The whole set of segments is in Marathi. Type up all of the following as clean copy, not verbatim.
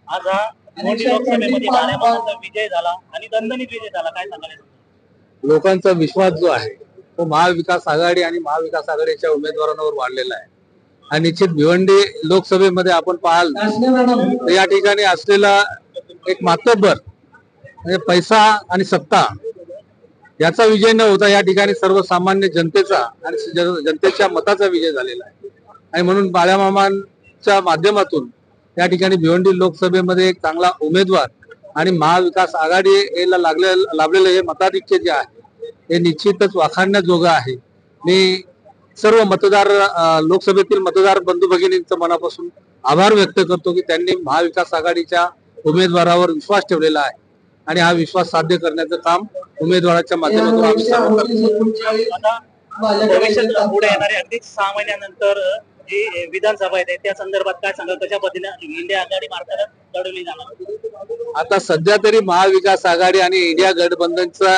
आज हा भिवंडी लोकसभेमध्ये बाळामामांचा विजय झाला आणि दणदणीत विजय झाला, काय सांगाल? लोकांचा विश्वास जो आहे तो महाविकास आघाडी आणि महाविकास आघाडीच्या उमेदवारांवर वाढलेला आहे आणि निश्चित भिवंडी लोकसभेमध्ये आपण पाहाल तर या ठिकाणी असलेला एक मातब्बर म्हणजे पैसा आणि सत्ता याचा विजय न होता या ठिकाणी सर्वसामान्य जनतेचा आणि जनतेच्या मताचा विजय झालेला आहे आणि म्हणून बाळामामांच्या माध्यमातून या ठिकाणी भिवंडी लोकसभेमध्ये एक चांगला उमेदवार आणि महाविकास आघाडीला लाभलेलं हे मताधिक्य जे आहे हे निश्चितच वाखाणण्याजोगं आहे। मी सर्व मतदार लोकसभेतील मतदार बंधू भगिनींचं मनापासून आभार व्यक्त करतो की त्यांनी महाविकास आघाडीच्या उमेदवारावर विश्वास ठेवलेला आहे आणि हा विश्वास साध्य करण्याचं काम उमेदवाराच्या माध्यमातून आम्ही सर्व करतो। आता भविष्यात पुढे येणारे अगदी 6 महिन्यानंतर जी विधानसभा आहे त्या संदर्भात काय सांगाल, कशा पद्धतीने इंडिया आघाडी मार्फत लढवली जाणार? आता सध्या तरी महाविकास आघाडी आणि इंडिया गठबंधनचा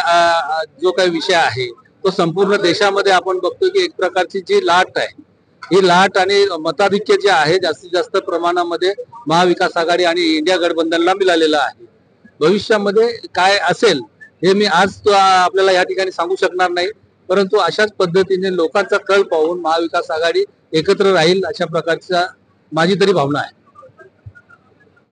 जो काही विषय आहे तो संपूर्ण देशामध्ये आपण बघतो की एक प्रकारची जी लाट आहे ही लाट आणि मताधिक्य जे आहे जास्तीत जास्त प्रमाणामध्ये महाविकास आघाडी आणि इंडिया गठबंधनला मिळालेलं आहे। भविष्यामध्ये काय असेल हे मी आज आपल्याला या ठिकाणी सांगू शकणार नाही, परंतु अशाच पद्धतीने लोकांचा कल पाहून महाविकास आघाडी एकत्र राहील अशा प्रकारच्या माझी तरी भावना आहे।